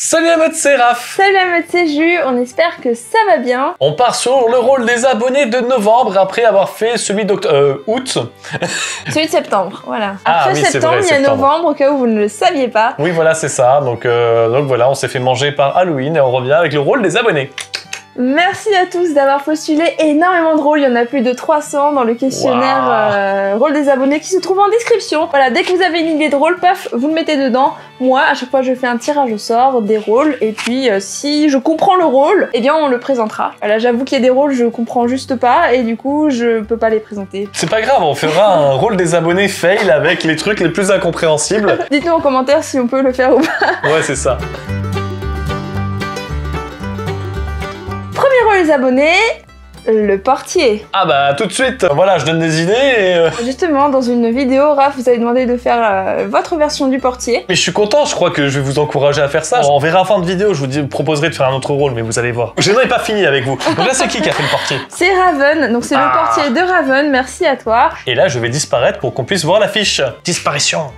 Salut la mode, c'est Raph. Salut la mode, c'est Jus, on espère que ça va bien. On part sur le rôle des abonnés de novembre après avoir fait celui d'août. Celui de septembre, voilà. Ah, Après oui, septembre, vrai, il y a novembre, au cas où vous ne le saviez pas. Oui, voilà, c'est ça. Donc voilà, on s'est fait manger par Halloween et on revient avec le rôle des abonnés. Merci à tous d'avoir postulé énormément de rôles, il y en a plus de 300 dans le questionnaire rôle des abonnés qui se trouve en description. Voilà, dès que vous avez une idée de rôle, paf, vous le mettez dedans. Moi, à chaque fois, je fais un tirage au sort des rôles et puis si je comprends le rôle, eh bien on le présentera. Voilà, j'avoue qu'il y a des rôles je comprends juste pas et du coup, je peux pas les présenter. C'est pas grave, on fera un rôle des abonnés fail avec les trucs les plus incompréhensibles. Dites-nous en commentaire si on peut le faire ou pas. Ouais, c'est ça. Premier rôle des abonnés, le portier. Ah bah tout de suite, voilà, je donne des idées et... Justement, dans une vidéo, Raph vous avez demandé de faire votre version du portier. Mais je suis content, je crois que je vais vous encourager à faire ça. On verra en fin de vidéo, je vous proposerai de faire un autre rôle, mais vous allez voir. Je n'en ai pas fini avec vous. Donc là, c'est qui a fait le portier? C'est Raven, donc c'est le portier de Raven, merci à toi. Et là, je vais disparaître pour qu'on puisse voir l'affiche. Disparition.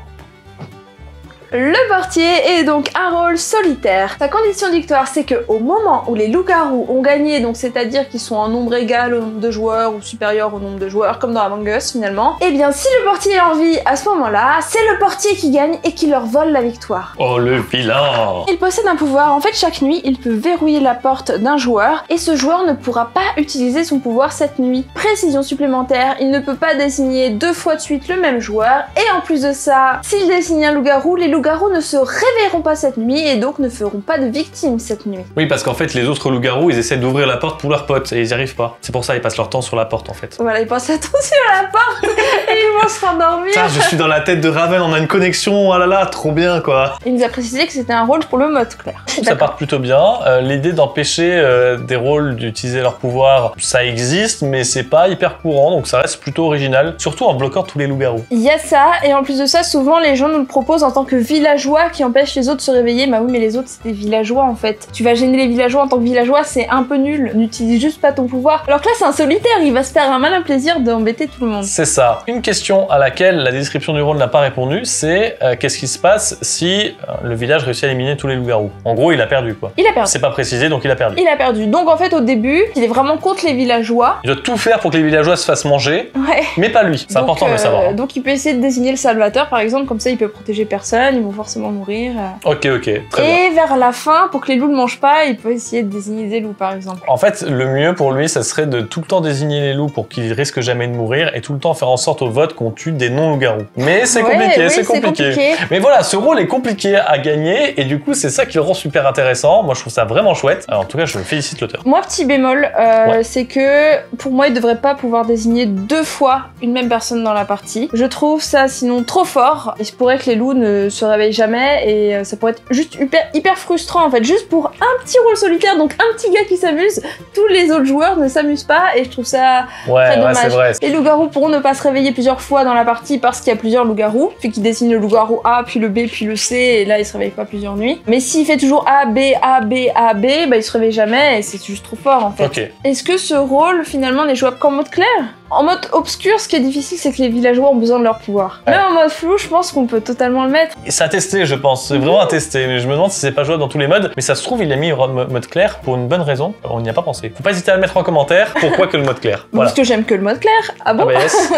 Le portier est donc un rôle solitaire. Sa condition de victoire, c'est que au moment où les loups-garous ont gagné, donc c'est-à-dire qu'ils sont en nombre égal au nombre de joueurs ou supérieur au nombre de joueurs, comme dans Among Us finalement, eh bien si le portier est en vie à ce moment-là, c'est le portier qui gagne et qui leur vole la victoire. Oh le vilain! Il possède un pouvoir, en fait chaque nuit, il peut verrouiller la porte d'un joueur et ce joueur ne pourra pas utiliser son pouvoir cette nuit. Précision supplémentaire, il ne peut pas désigner deux fois de suite le même joueur et en plus de ça, s'il désigne un loup-garou, les loups-garous ne se réveilleront pas cette nuit et donc ne feront pas de victimes cette nuit. Oui, parce qu'en fait, les autres loups-garous, ils essaient d'ouvrir la porte pour leurs potes et ils n'y arrivent pas. C'est pour ça ils passent leur temps sur la porte en fait. Voilà, ils passent attention à la porte et ils vont se rendormir. Putain, je suis dans la tête de Raven, on a une connexion, ah là là, trop bien quoi. Il nous a précisé que c'était un rôle pour le mode clair. Ça part plutôt bien. L'idée d'empêcher des rôles d'utiliser leur pouvoir, ça existe, mais c'est pas hyper courant, donc ça reste plutôt original, surtout en bloquant tous les loups-garous. Il y a ça, et en plus de ça, souvent les gens nous le proposent en tant que villageois qui empêchent les autres de se réveiller. Bah oui, mais les autres c'est des villageois en fait. Tu vas gêner les villageois en tant que villageois, c'est un peu nul. N'utilise juste pas ton pouvoir. Alors que là c'est un solitaire, il va se faire un malin plaisir d'embêter tout le monde. C'est ça. Une question à laquelle la description du rôle n'a pas répondu, c'est qu'est-ce qui se passe si le village réussit à éliminer tous les loups-garous? En gros, il a perdu quoi. Il a perdu. C'est pas précisé, donc il a perdu. Il a perdu. Donc en fait au début, il est vraiment contre les villageois. Il doit tout faire pour que les villageois se fassent manger, ouais. Mais pas lui. C'est important de le savoir. Hein. Donc il peut essayer de désigner le salvateur par exemple, comme ça il peut protéger personne, ils vont forcément mourir. Ok, très bien. Et vers la fin, pour que les loups ne mangent pas, il peut essayer de désigner des loups par exemple. En fait, le mieux pour lui, ça serait de tout le temps désigner les loups pour qu'ils risquent jamais de mourir et tout le temps faire en sorte au vote qu'on tue des non-loups-garous. Mais c'est compliqué, oui, c'est compliqué. Mais voilà, ce rôle est compliqué à gagner et du coup, c'est ça qui le rend super intéressant. Moi, je trouve ça vraiment chouette. Alors, en tout cas, je félicite l'auteur. Moi, petit bémol, c'est que pour moi, il devrait pas pouvoir désigner deux fois une même personne dans la partie. Je trouve ça sinon trop fort. Il se pourrait que les loups ne se réveillent jamais et ça pourrait être juste hyper frustrant en fait. Juste pour un petit rôle solitaire, donc un petit gars qui s'amuse, tous les autres joueurs ne s'amusent pas et je trouve ça très dommage. C'est vrai. Les loups-garous pourront ne pas se réveiller plusieurs fois dans la partie parce qu'il y a plusieurs loups-garous. Puis qu'il dessine le loup-garou A, puis le B, puis le C et là il se réveille pas plusieurs nuits. Mais s'il fait toujours A, B, A, B, A, B, bah il se réveille jamais et c'est juste trop fort en fait. Okay. Est-ce que ce rôle finalement n'est jouable qu'en mode clair? En mode obscur, ce qui est difficile, c'est que les villageois ont besoin de leur pouvoir. Ouais. Mais en mode flou, je pense qu'on peut totalement le mettre. Et c'est à tester, je pense. C'est vraiment à tester. Mais je me demande si c'est pas jouable dans tous les modes. Mais ça se trouve, il a mis mode clair pour une bonne raison. On n'y a pas pensé. Faut pas hésiter à le mettre en commentaire. Pourquoi que le mode clair? Voilà. Parce que j'aime que le mode clair. Ah bon? Ah bah yes.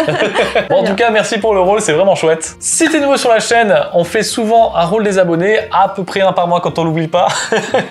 Bon, en tout cas, merci pour le rôle, c'est vraiment chouette. Si t'es nouveau sur la chaîne, on fait souvent un rôle des abonnés, à peu près un par mois quand on l'oublie pas.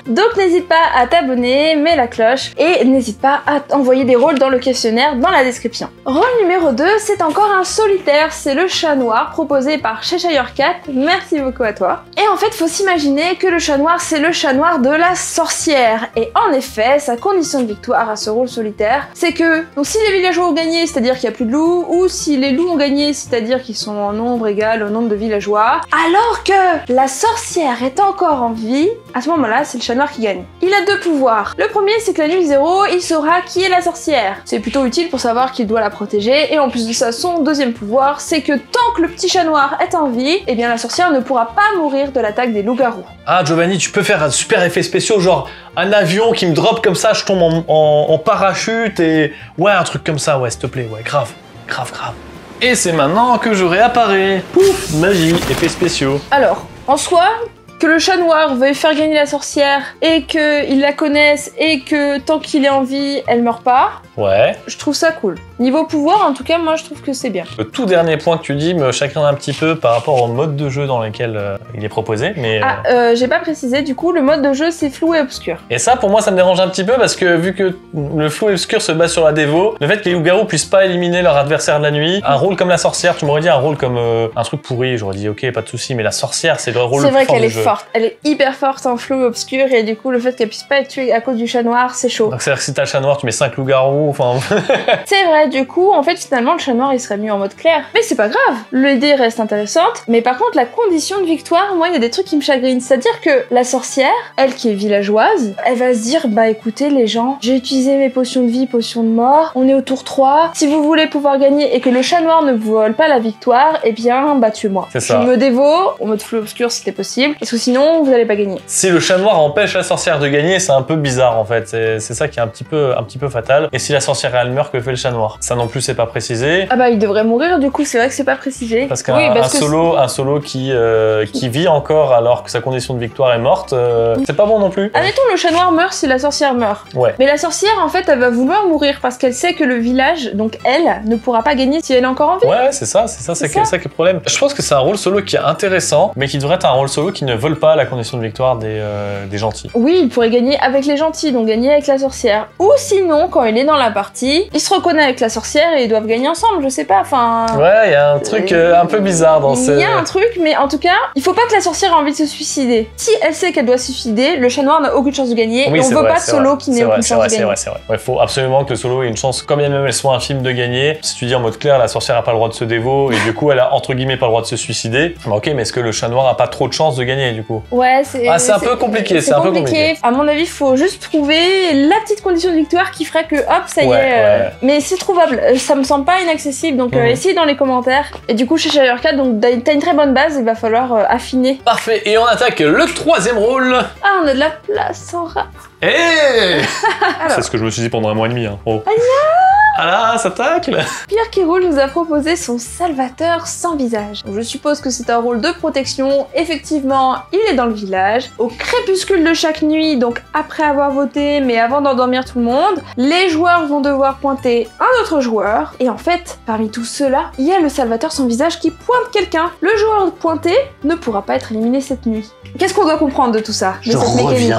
Donc n'hésite pas à t'abonner, mets la cloche et n'hésite pas à envoyer des rôles dans le questionnaire dans la description. Rôle numéro 2, c'est encore un solitaire, c'est le chat noir proposé par Cheshire Cat, merci beaucoup à toi. Et en fait, faut s'imaginer que le chat noir, c'est le chat noir de la sorcière. Et en effet, sa condition de victoire à ce rôle solitaire, c'est que donc si les villageois ont gagné, c'est-à-dire qu'il n'y a plus de loups, ou si les loups ont gagné, c'est-à-dire qu'ils sont en nombre égal au nombre de villageois, alors que la sorcière est encore en vie, à ce moment-là, c'est le chat noir qui gagne. Il a deux pouvoirs. Le premier, c'est que la nuit 0, il saura qui est la sorcière. C'est plutôt utile pour savoir qu'il doit la protéger, et en plus de ça, son deuxième pouvoir, c'est que tant que le petit chat noir est en vie, eh bien la sorcière ne pourra pas mourir de l'attaque des loups-garous. Ah Giovanni, tu peux faire un super effet spécial, genre un avion qui me drop comme ça, je tombe en parachute et... Ouais, un truc comme ça, ouais, s'il te plaît, ouais, grave. Et c'est maintenant que je réapparais. Pouf, magie, effets spéciaux. Alors, en soi, que le chat noir veuille faire gagner la sorcière et qu'ils la connaissent et que tant qu'il est en vie, elle meurt pas, Ouais. je trouve ça cool. Niveau pouvoir, en tout cas, moi je trouve que c'est bien. Le tout dernier point que tu dis me chagrine un petit peu par rapport au mode de jeu dans lequel il est proposé, mais... J'ai pas précisé, du coup, le mode de jeu c'est flou et obscur. Et ça, pour moi, ça me dérange un petit peu parce que vu que le flou et obscur se base sur la dévo, le fait que les loups-garous puissent pas éliminer leur adversaire de la nuit, un rôle comme la sorcière, tu m'aurais dit un rôle comme un truc pourri, j'aurais dit ok, pas de souci, mais la sorcière, c'est le rôle le C'est plus vrai fort qu'elle du est jeu. forte, elle est hyper forte en flou et obscur et du coup, le fait qu'elle puisse pas être tuée à cause du chat noir, c'est chaud. Donc c'est-à-dire que si t'as le chat noir, tu mets 5 loups-garous, enfin... C'est vrai, du coup, en fait, finalement, le chat noir il serait mieux en mode clair. Mais c'est pas grave, l'idée reste intéressante. Mais par contre, la condition de victoire, moi, il y a des trucs qui me chagrinent. C'est-à-dire que la sorcière, elle qui est villageoise, elle va se dire bah écoutez, les gens, j'ai utilisé mes potions de vie, potions de mort, on est au tour 3. Si vous voulez pouvoir gagner et que le chat noir ne vous vole pas la victoire, eh bien, bah tuez-moi. C'est ça. Je me dévot, en mode flou obscur si c'était possible, parce que sinon, vous allez pas gagner. Si le chat noir empêche la sorcière de gagner, c'est un peu bizarre en fait. C'est ça qui est un petit peu fatal. Et si la sorcière elle meurt, que fait le chat noir? Ça non plus c'est pas précisé. Ah bah il devrait mourir du coup, c'est vrai que c'est pas précisé. Parce qu'un Oui, un parce que solo qui vit encore alors que sa condition de victoire est morte, c'est pas bon non plus. admettons le chat noir meurt si la sorcière meurt. Ouais. Mais la sorcière en fait elle va vouloir mourir parce qu'elle sait que le village, donc elle, ne pourra pas gagner si elle est encore en vie. Ouais, c'est ça qui est le problème. Je pense que c'est un rôle solo qui est intéressant, mais qui devrait être un rôle solo qui ne vole pas la condition de victoire des gentils. Oui, il pourrait gagner avec les gentils, donc gagner avec la sorcière. Ou sinon, quand il est dans la partie, il se reconnaît avec la sorcière et ils doivent gagner ensemble, je sais pas, enfin... Ouais, il y a un truc un peu bizarre dans Il y a un truc, mais en tout cas, il faut pas que la sorcière ait envie de se suicider. Si elle sait qu'elle doit se suicider, le chat noir n'a aucune chance de gagner, Oui, et on c'est veut vrai, pas de c'est solo vrai, qui n'ait aucune chance de gagner. C'est vrai. Ouais, faut absolument que le solo ait une chance, quand bien même elle soit infime, de gagner. Si tu dis en mode clair, la sorcière a pas le droit de se dévo, et du coup elle a entre guillemets pas le droit de se suicider, bah ok, mais est-ce que le chat noir a pas trop de chance de gagner du coup? Ouais, c'est... Ah, c'est un peu compliqué, c'est un peu compliqué. À mon avis, faut juste trouver la petite condition de victoire qui ferait que, hop, ça y est... Ouais. Mais c'est trouvable, ça me semble pas inaccessible, donc essayez dans les commentaires. Et du coup, chez Shire4, donc t'as une très bonne base, il va falloir affiner. Parfait, et on attaque le troisième rôle. Ah, on a de la place en rat. C'est ce que je me suis dit pendant un mois et demi. Hein. Oh. Ah là, ça tacle. Pierre Kiroul nous a proposé son Salvateur sans visage. Donc, je suppose que c'est un rôle de protection. Effectivement, il est dans le village. Au crépuscule de chaque nuit, donc après avoir voté, mais avant d'endormir tout le monde, les joueurs vont devoir pointer un autre joueur. Et en fait, parmi tous ceux-là, il y a le Salvateur sans visage qui pointe quelqu'un. Le joueur pointé ne pourra pas être éliminé cette nuit. Qu'est-ce qu'on doit comprendre de tout ça, de cette mécanique?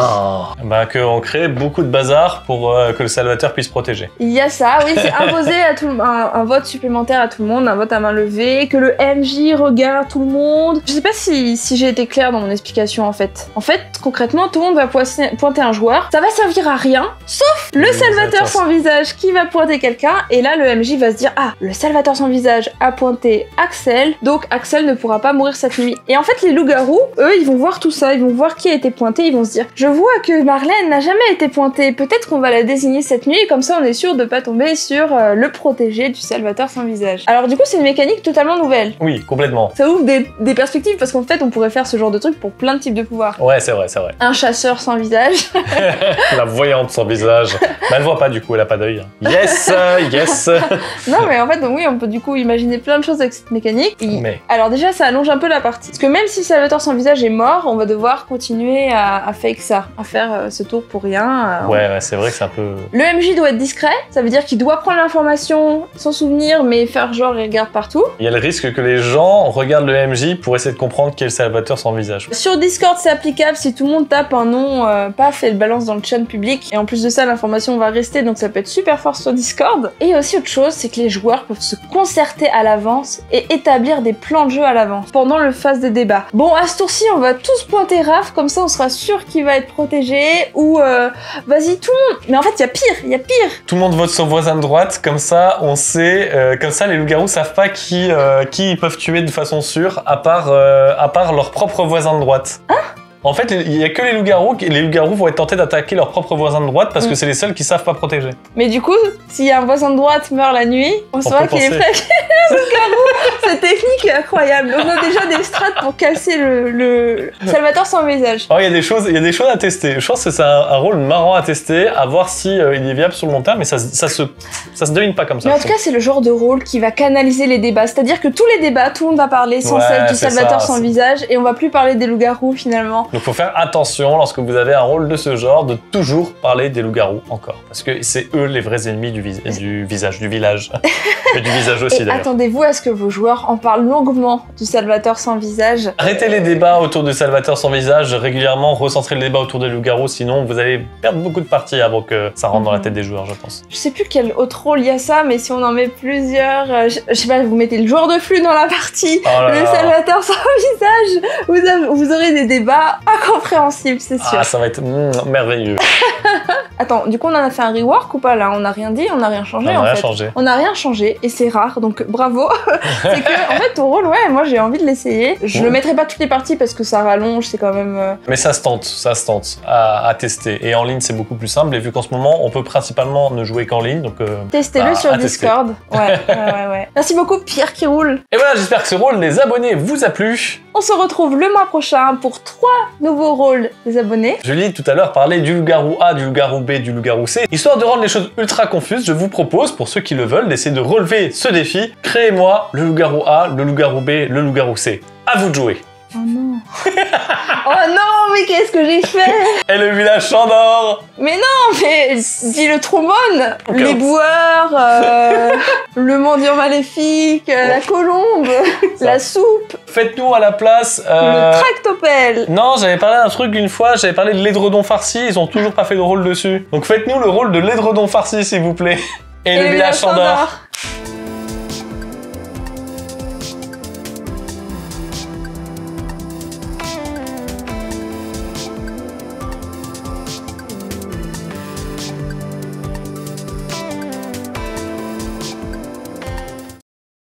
Bah, qu'on crée beaucoup de bazar pour que le Salvateur puisse protéger. Il y a ça, oui, c'est imposer à tout un vote supplémentaire à tout le monde, un vote à main levée, que le MJ regarde tout le monde. Je sais pas si j'ai été claire dans mon explication en fait. En fait, concrètement, tout le monde va pointer un joueur. Ça va servir à rien, sauf le Salvateur sans visage qui va pointer quelqu'un. Et là, le MJ va se dire, ah, le Salvateur sans visage a pointé Axel, donc Axel ne pourra pas mourir cette nuit. Et en fait, les loups-garous, eux, ils vont voir tout ça, ils vont voir qui a été pointé, ils vont se dire, je vois que Marlène n'a jamais été pointée, peut-être qu'on va la désigner cette nuit, comme ça on est sûr de pas tomber sur le protégé du Salvateur sans visage. Alors du coup, c'est une mécanique totalement nouvelle. Oui, complètement. Ça ouvre des perspectives parce qu'en fait, on pourrait faire ce genre de truc pour plein de types de pouvoirs. Ouais, c'est vrai. Un chasseur sans visage. La voyante sans visage. Mais elle voit pas du coup, elle a pas d'œil. Yes. Non, mais en fait, donc, oui, on peut du coup imaginer plein de choses avec cette mécanique. Mais... Alors déjà, ça allonge un peu la partie. Parce que même si Salvateur sans visage est mort, on va devoir continuer à fake ça, à faire ce tour pour rien. Ouais, c'est vrai que c'est un peu... Le MJ doit être discret, ça veut dire qu'il doit prendre l'information sans souvenir, mais faire genre il regarde partout. Il y a le risque que les gens regardent le MJ pour essayer de comprendre qui est le Salvateur sans visage. Sur Discord, c'est applicable si tout le monde tape un nom, paf, et le balance dans le chat public. Et en plus de ça, l'information va rester, donc ça peut être super fort sur Discord. Et aussi autre chose, c'est que les joueurs peuvent se concerter à l'avance et établir des plans de jeu à l'avance pendant le phase des débats. Bon, à ce tour-ci, on va tous pointer Raph, comme ça on sera sûr qu'il va être protégé, ou vas-y tout le monde. Mais en fait, il y a pire. Tout le monde vote son voisin de droite, comme ça on sait, comme ça les loups-garous savent pas qui ils peuvent tuer de façon sûre, à part leur propre voisin de droite. Hein? En fait, il y a que les loups-garous vont être tentés d'attaquer leur propre voisin de droite parce que c'est les seuls qui savent pas protéger. Mais du coup, si un voisin de droite meurt la nuit, on saura qu'il est prêt. Cette technique est incroyable. On a déjà des strats pour casser le Salvatore sans visage. Alors, il y a des choses à tester. Je pense que c'est un rôle marrant à tester, à voir si il est viable sur le long terme, mais ça se devine pas comme ça. Mais en tout cas, c'est le genre de rôle qui va canaliser les débats. C'est-à-dire que tous les débats, tout le monde va parler sans cesse du Salvatore sans visage, et on va plus parler des loups-garous finalement. Donc faut faire attention lorsque vous avez un rôle de ce genre, de toujours parler des loups-garous encore. Parce que c'est eux les vrais ennemis du village. Et du visage aussi et d'ailleurs. attendez-vous à ce que vos joueurs en parlent longuement du Salvatore sans visage. Arrêtez les débats autour du Salvatore sans visage, régulièrement recentrez le débat autour des loups-garous, sinon vous allez perdre beaucoup de parties avant que ça rentre dans la tête des joueurs, je pense. Je sais plus quel autre rôle il y a ça, mais si on en met plusieurs, je sais pas, vous mettez le joueur de flux dans la partie, le Salvatore sans visage, vous aurez des débats incompréhensibles, c'est sûr. Ah, ça va être merveilleux. Attends, du coup on en a fait un rework ou pas là? On n'a rien dit, on n'a rien changé On n'a rien changé. On n'a rien changé et c'est rare, donc bravo. C'est que, en fait, ton rôle, ouais, moi j'ai envie de l'essayer. Je le mettrai pas toutes les parties parce que ça rallonge, c'est quand même... Mais ça se tente à tester. Et en ligne, c'est beaucoup plus simple. Et vu qu'en ce moment, on peut principalement ne jouer qu'en ligne, donc... Testez-le sur Discord. Ouais. Merci beaucoup, Pierre qui roule. Et voilà, j'espère que ce rôle des abonnés vous a plu. On se retrouve le mois prochain pour 3 nouveaux rôles des abonnés. Julie, tout à l'heure, parlait du loup-garou A, du loup-garou B, du loup-garou C. Histoire de rendre les choses ultra confuses, je vous propose, pour ceux qui le veulent, d'essayer de relever ce défi. Créez-moi le loup-garou A, le loup-garou B, le loup-garou C. À vous de jouer. Oh non. Oh non, mais qu'est-ce que j'ai fait? Et le village s'endort. Mais non, mais dis le trombone, les boueurs, le mendiant maléfique, la colombe, la soupe. Faites-nous à la place... Le tractopelle. Non, j'avais parlé d'un truc une fois, j'avais parlé de l'édredon farci, ils ont toujours pas fait de rôle dessus. Donc faites-nous le rôle de l'édredon farci, s'il vous plaît. Et le village s'endort.